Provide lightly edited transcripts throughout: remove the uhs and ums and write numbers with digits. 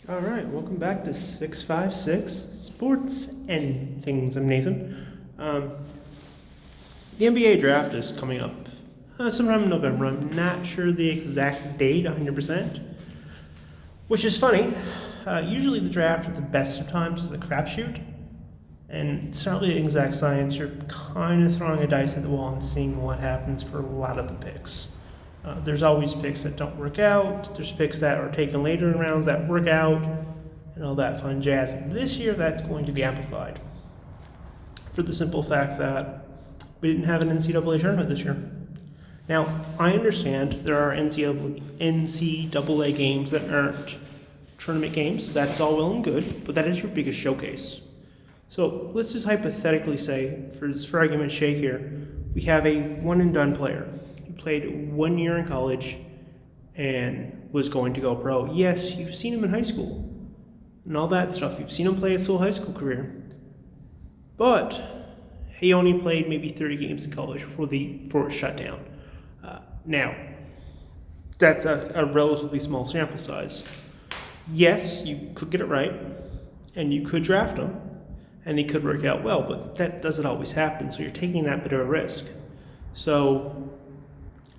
All right, welcome back to 656 Sports and Things. I'm Nathan. The NBA draft is coming up sometime in November. I'm not sure the exact date 100%, which is funny. Usually, the draft at the best of times is a crapshoot, and it's not really an exact science. You're kind of throwing a dice at the wall and seeing what happens for a lot of the picks. There's always picks that don't work out. There's picks that are taken later in rounds that work out, and all that fun jazz. This year, that's going to be amplified for the simple fact that we didn't have an NCAA tournament this year. Now, I understand there are NCAA games that aren't tournament games. That's all well and good, but that is your biggest showcase. So let's just hypothetically say, for argument's sake here, we have a one-and-done player. He played 1 year in college and was going to go pro. Yes, you've seen him in high school and all that stuff. You've seen him play his whole high school career. But he only played maybe 30 games in college before it shut down. Now, that's a relatively small sample size. Yes, you could get it right, and you could draft him, and he could work out well, but that doesn't always happen, so you're taking that bit of a risk. So,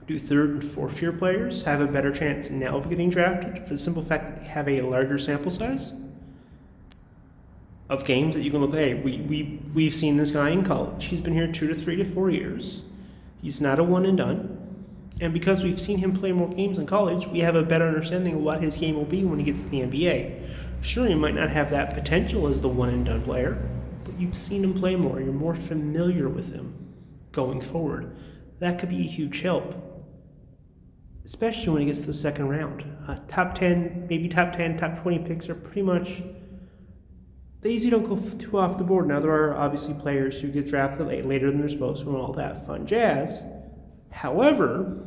do third and fourth year players have a better chance now of getting drafted for the simple fact that they have a larger sample size of games that you can look at? Hey, we've seen this guy in college. He's been here 2 to 3 to 4 years. He's not a one and done. And because we've seen him play more games in college, we have a better understanding of what his game will be when he gets to the NBA. Sure, he might not have that potential as the one and done player, but you've seen him play more. You're more familiar with him going forward. That could be a huge help, especially when he gets to the second round. Top 10, maybe top 10, top 20 picks are pretty much, they usually don't go too off the board. Now, there are obviously players who get drafted later than they're supposed to and all that fun jazz. However,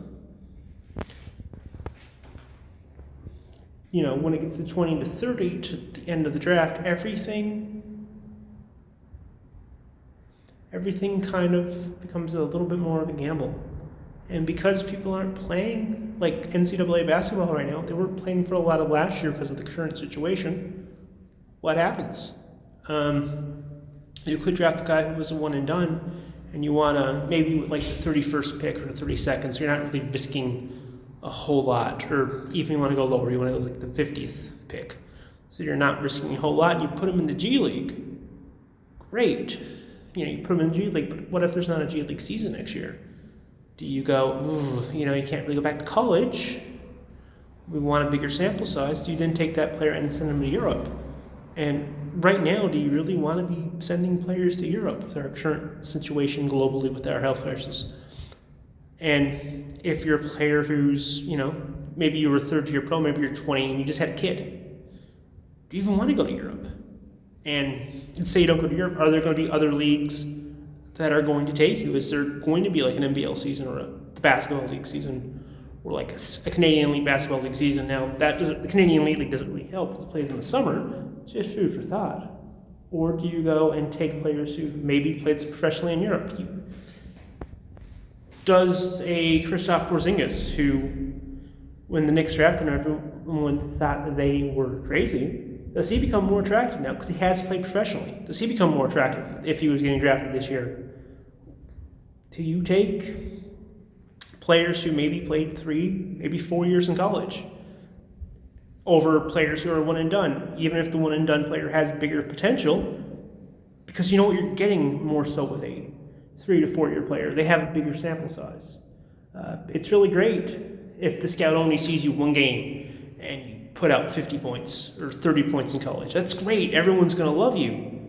when it gets to 20 to 30 to the end of the draft, everything kind of becomes a little bit more of a gamble. And because people aren't playing like NCAA basketball right now, they weren't playing for a lot of last year because of the current situation, what happens? You could draft a guy who was a one and done, and you want to maybe like the 31st pick or the 32nd, so you're not really risking a whole lot. Or even you want to go lower, you want to go like the 50th pick. So you're not risking a whole lot, and you put him in the G League. Great. You put him in the G League, but what if there's not a G League season next year? Do you go, you can't really go back to college. We want a bigger sample size. Do you then take that player and send him to Europe? And right now, do you really want to be sending players to Europe with our current situation globally with our health crisis? And if you're a player who's, maybe you were third year pro, maybe you're 20 and you just had a kid, do you even want to go to Europe? And let's say you don't go to Europe, are there going to be other leagues that are going to take you? Is there going to be like an NBL season or a basketball league season or like a Canadian League basketball league season? Now, the Canadian League doesn't really help. It plays in the summer. It's just food for thought. Or do you go and take players who maybe played professionally in Europe? Does a Kristaps Porzingis, who, when the Knicks drafted him, everyone thought they were crazy, does he become more attractive now because he has played professionally? Does he become more attractive if he was getting drafted this year? Do you take players who maybe played 3, maybe 4 years in college over players who are one and done, even if the one and done player has bigger potential? Because you know what you're getting more so with a 3 to 4 year player. They have a bigger sample size. It's really great if the scout only sees you one game and you put out 50 points or 30 points in college. That's great. Everyone's going to love you.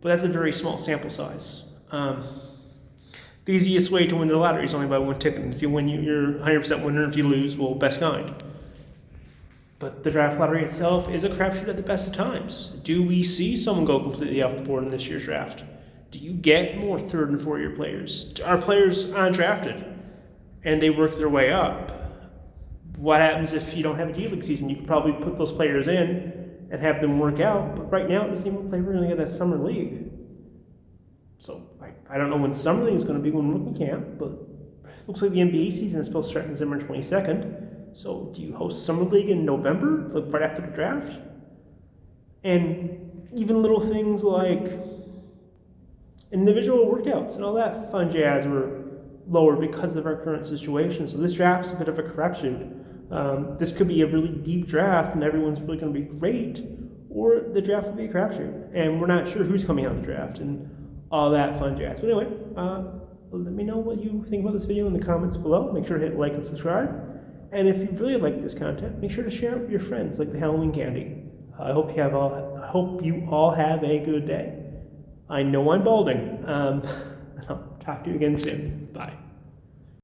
But that's a very small sample size. The easiest way to win the lottery is only by one ticket. If you win, you're 100% winner. If you lose, well, best kind. But the draft lottery itself is a crapshoot at the best of times. Do we see someone go completely off the board in this year's draft? Do you get more third and fourth year players? Are players undrafted and they work their way up? What happens if you don't have a G League season? You could probably put those players in and have them work out. But right now, it doesn't even look like we're going to get a summer league. So I don't know when summer league is going to be, when rookie camp, but it looks like the NBA season is supposed to start on December 22nd. So do you host summer league in November, like right after the draft? And even little things like individual workouts and all that fun jazz were lower because of our current situation. So this draft's a bit of a crapshoot. This could be a really deep draft and everyone's really going to be great, or the draft will be a crapshoot and we're not sure who's coming out of the draft and all that fun jazz. But anyway, let me know what you think about this video in the comments below. Make sure to hit like and subscribe. And if you really like this content, make sure to share it with your friends like the Halloween candy. I hope you all have a good day. I know I'm balding. I'll talk to you again soon. Bye.